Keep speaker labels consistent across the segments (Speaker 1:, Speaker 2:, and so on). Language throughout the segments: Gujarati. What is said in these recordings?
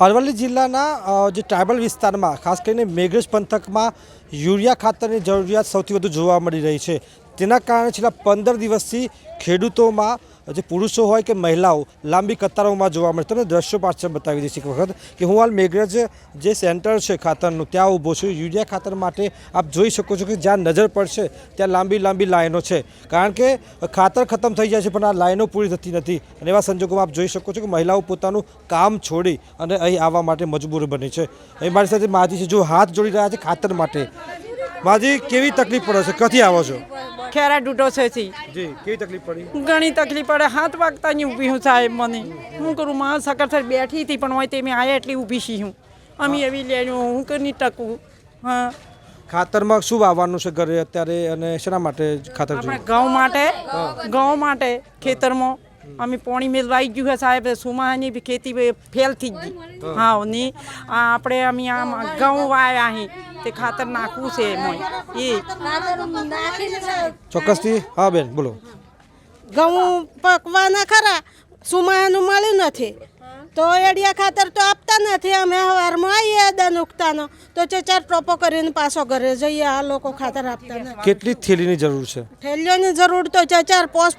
Speaker 1: અરવલ્લી જિલ્લાના જે ટ્રાઇબલ વિસ્તારમાં ખાસ કરીને મેઘરજ પંથકમાં યુરિયા ખાતરની જરૂરિયાત સૌથી વધુ જોવા મળી રહી છે. તેના કારણે છેલ્લા 15 દિવસથી ખેડૂતોમાં જે પુરુષો હોય કે મહિલાઓ લાંબી કતારોમાં જોવા મળે. તમને દ્રશ્યો પાછળ બતાવી દઈશ એક વખત કે હું હાલ મેઘરજ જે સેન્ટર છે ખાતરનું ત્યાં ઊભો છું. યુરિયા ખાતર માટે આપ જોઈ શકો છો કે જ્યાં નજર પડશે ત્યાં લાંબી લાંબી લાઈનો છે, કારણ કે ખાતર ખતમ થઈ જાય છે પણ આ લાઈનો પૂરી થતી નથી. અને એવા સંજોગોમાં આપ જોઈ શકો છો કે મહિલાઓ પોતાનું કામ છોડી અને અહીં આવવા માટે મજબૂર બની છે. અહીં મારી સાથે માજી છે જો હાથ જોડી રહ્યા છે ખાતર માટે. માજી, કેવી તકલીફ પડે છે? ક્યાંથી આવો છો?
Speaker 2: ખેરા ડૂટો છે જી.
Speaker 1: કેવી તકલીફ પડી?
Speaker 2: ઘણી તકલીફ પડે. હાથ વાગતા નહીં ઊભી હું સાહેબ. મને હું કરું માં સકર બેઠી હતી પણ હોય તે મેં આયા એટલી ઊભી છી હું. અમે એવી લેજો હું કરી ટકું. હા,
Speaker 1: ખાતરમાં શું વાવવાનું છે ઘરે અત્યારે અને શેના માટે ખાતર જોઈએ?
Speaker 2: ઘઉં માટે ખેતરમાં અમે પાણી મેળવાઈ ગયું છે સાહેબ. સુમાની બી ખેતી ફેલ થઈ ગઈ. હા ને આપણે અમે આમ ઘઉં વાવ્યા અહીં તે ખાતર નાખવું છે એમાં એ
Speaker 1: ચોક્કસથી. હા બેન બોલો.
Speaker 3: ઘઉં પકવાના ખરા, સુમાનું મળ્યું નથી તો એડિયા ખાતર તો આપતા નથી. અમે સવારમાં આવીએ દન ઉગતાનો તો ચાર ટોપો કરીને પાછો ઘરે જઈએ. આ લોકો ખાતર આપતા નથી.
Speaker 1: કેટલી થેલીની જરૂર છે?
Speaker 3: થેલીઓની જરૂર તો ચાર પોસ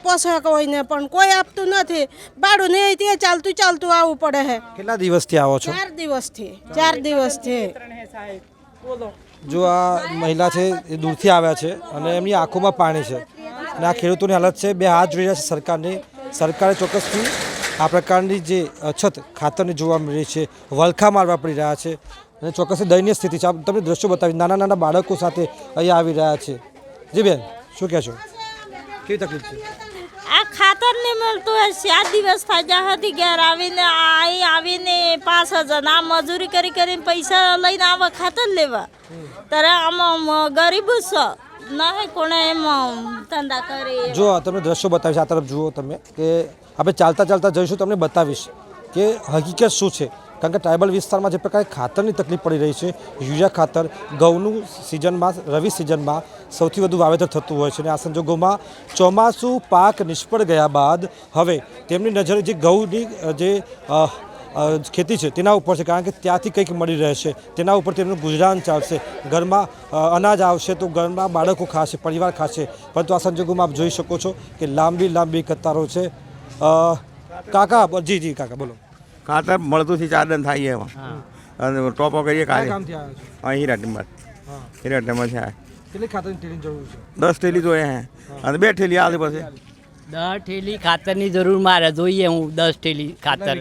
Speaker 3: કોઈને પણ કોઈ આપતું નથી. ભાડું નહીં તે ચાલતું આવવું પડે છે.
Speaker 1: કેટલા દિવસથી આવો છો?
Speaker 3: 4 દિવસથી.
Speaker 1: જો આ મહિલા છે એ દૂરથી આવ્યા છે અને એમની આંખોમાં પાણી છે અને આ ખેડૂતોની હાલત છે. બે હાથ જોઈ રહ્યા છે સરકારની. સરકારે ચોક્કસથી આ પ્રકારની જે અછત ખાતરની જોવા મળી છે, વલખા મારવા પડી રહ્યા છે અને ચોક્કસથી દયનીય સ્થિતિ છે. તમને દ્રશ્યો બતાવી નાના નાના બાળકો સાથે અહીંયા આવી રહ્યા છે. જી બેન, શું કહેશો? કેવી તકલીફ છે?
Speaker 4: આ ખાતર નહીં મળતું હોય. 7 દિવસ ફાજા હતી ઘેર આવીને અહીં આવીને 5000 આ મજૂરી કરીને પૈસા લઈને આવે ખાતર લેવા. ત્યારે આમાં ગરીબ છો ના કોણે એમ ધંધા કરે.
Speaker 1: જો તમને દ્રશ્યો બતાવીશ, આ તરફ જુઓ તમે કે આપણે ચાલતા જઈશું તમને બતાવીશ કે હકીકત શું છે. કારણ કે ટ્રાઇબલ વિસ્તારમાં જે પ્રકારે ખાતરની તકલીફ પડી રહી છે, યુરિયા ખાતર ઘઉંનું સિઝનમાં રવિ સિઝનમાં સૌથી વધુ વાવેતર થતું હોય છે અને આ સંજોગોમાં ચોમાસું પાક નિષ્ફળ ગયા બાદ હવે તેમની નજરે જે ઘઉંની જે ખેતી છે તેના ઉપર છે, કારણ કે ત્યાંથી કંઈક મળી રહેશે, તેના ઉપર તેમનું ગુજરાન ચાલશે. ઘરમાં અનાજ આવશે તો ઘરમાં બાળકો ખાશે, પરિવાર ખાશે. પરંતુ આ સંજોગોમાં આપ જોઈ શકો છો કે લાંબી કતારો છે. કાકા, જી કાકા બોલો.
Speaker 5: ખાતર મળતું થી 4 દન થાય એમાં અને ટોપો કરીએ કાલે. હીરાટીમાં છે.
Speaker 1: કેટલી ખાતરની થેલીની જરૂર છે?
Speaker 5: 10 થેલી જોઈએ હે અને 2 થેલી આલે પછી
Speaker 6: 10 થેલી ખાતરની જરૂર મારે જોઈએ. હું 10 થેલી ખાતર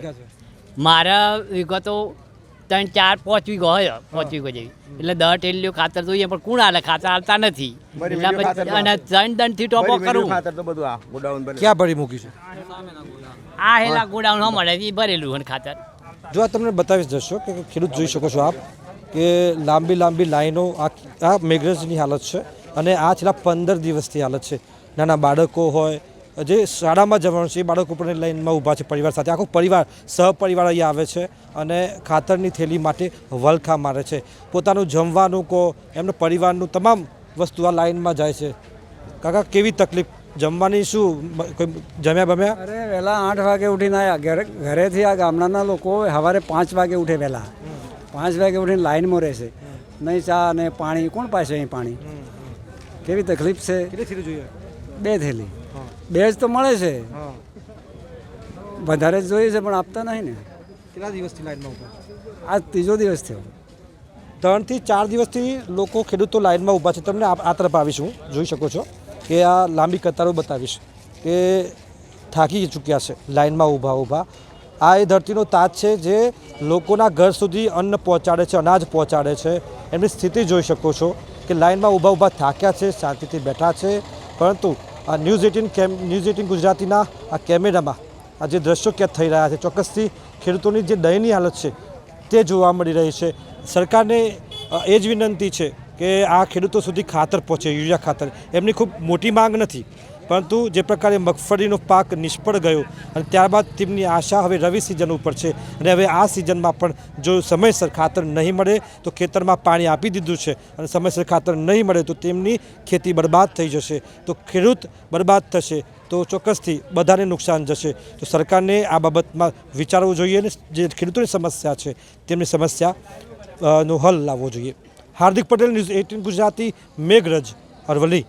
Speaker 6: મારા વિગતો 3, 4, 5 વીઘો હોય, 5 વીઘો જેવી. એટલે 10 થેલીઓ ખાતર જોઈએ પણ કોણ હાલે? ખાતર હાલતા નથી. અને 3 દનથી ટોપો કરું.
Speaker 5: ખાતર તો બધું આ ગોડાઉન બને.
Speaker 1: ક્યાં ભરી મૂકી છે?
Speaker 6: આ હેલા ગોડાઉન મળે એ ભરેલું અને ખાતર.
Speaker 1: જો આ તમને બતાવી જશો કે ખેડૂત જોઈ શકો છો આપ કે લાંબી લાઈનો આ મેઘરજની હાલત છે અને આ છેલ્લા 15 દિવસથી હાલત છે. નાના બાળકો હોય જે શાળામાં જવાનું છે એ બાળકો પણ લાઈનમાં ઊભા છે પરિવાર સાથે. આખો પરિવાર સહપરિવાર અહીં આવે છે અને ખાતરની થેલી માટે વલખા મારે છે. પોતાનું જમવાનું કહો, એમના પરિવારનું તમામ વસ્તુ આ લાઈનમાં જાય છે. કાકા, કેવી તકલીફ? જમવાની શું કોઈ જમ્યા બમ્યા?
Speaker 7: અરે વહેલા 8 વાગે ઉઠીને આવ્યા ઘરેથી. આ ગામડાના લોકો સવારે 5 વાગે ઉઠે. વહેલા 5 વાગે ઉઠીને લાઈનમાં રહેશે. નહીં ચા અને પાણી કોણ પાશે અહીં પાણી? કેવી તકલીફ છે.
Speaker 1: કેટલી થેલી જોઈએ?
Speaker 7: 2 થેલી. 2 જ તો મળે છે, વધારે જ જોઈએ છે પણ આપતા નહીં ને.
Speaker 1: કેટલા દિવસથી લાઈનમાં ઊભા?
Speaker 7: આ 3જો દિવસ થયો.
Speaker 1: 3 થી 4 દિવસથી લોકો ખેડૂતો લાઈનમાં ઊભા છે. તમને આ તરફ આવીશું, જોઈ શકો છો કે આ લાંબી કતારો બતાવીશ કે થાકી ચૂક્યા છે લાઈનમાં ઊભા. આ એ ધરતીનો તાજ છે જે લોકોના ઘર સુધી અન્ન પહોંચાડે છે, અનાજ પહોંચાડે છે. એમની સ્થિતિ જોઈ શકો છો કે લાઈનમાં ઊભા થાક્યા છે, શાંતિથી બેઠા છે. પરંતુ આ ન્યૂઝ 18 ગુજરાતીના આ કેમેરામાં આ જે દ્રશ્યો કેદ થઈ રહ્યા છે, ચોક્કસથી ખેડૂતોની જે દયનીય હાલત છે તે જોવા મળી રહી છે. સરકારને એ જ વિનંતી છે કે આ ખેડૂતો સુધી ખાતર પહોંચે, યુરિયા ખાતર. એમની ખૂબ મોટી માંગ નથી પરંતુ જે પ્રકારે મગફળીનો પાક નિષ્ફળ ગયો અને ત્યારબાદ તેમની આશા હવે રવિ સિઝન ઉપર છે અને હવે આ સિઝનમાં પણ જો સમયસર ખાતર નહીં મળે તો ખેતરમાં પાણી આપી દીધું છે અને સમયસર ખાતર નહીં મળે તો તેમની ખેતી બરબાદ થઈ જશે, તો ખેડૂત બરબાદ થશે, તો ચોક્કસથી બધાને નુકસાન જશે. તો સરકારને આ બાબતમાં વિચારવું જોઈએ અને જે ખેડૂતોની સમસ્યા છે તેમની સમસ્યા નો હલ લાવવો જોઈએ. હાર્દિક પટેલ, ન્યૂઝ 18 ગુજરાતી, મેઘરજ, અરવલ્લી.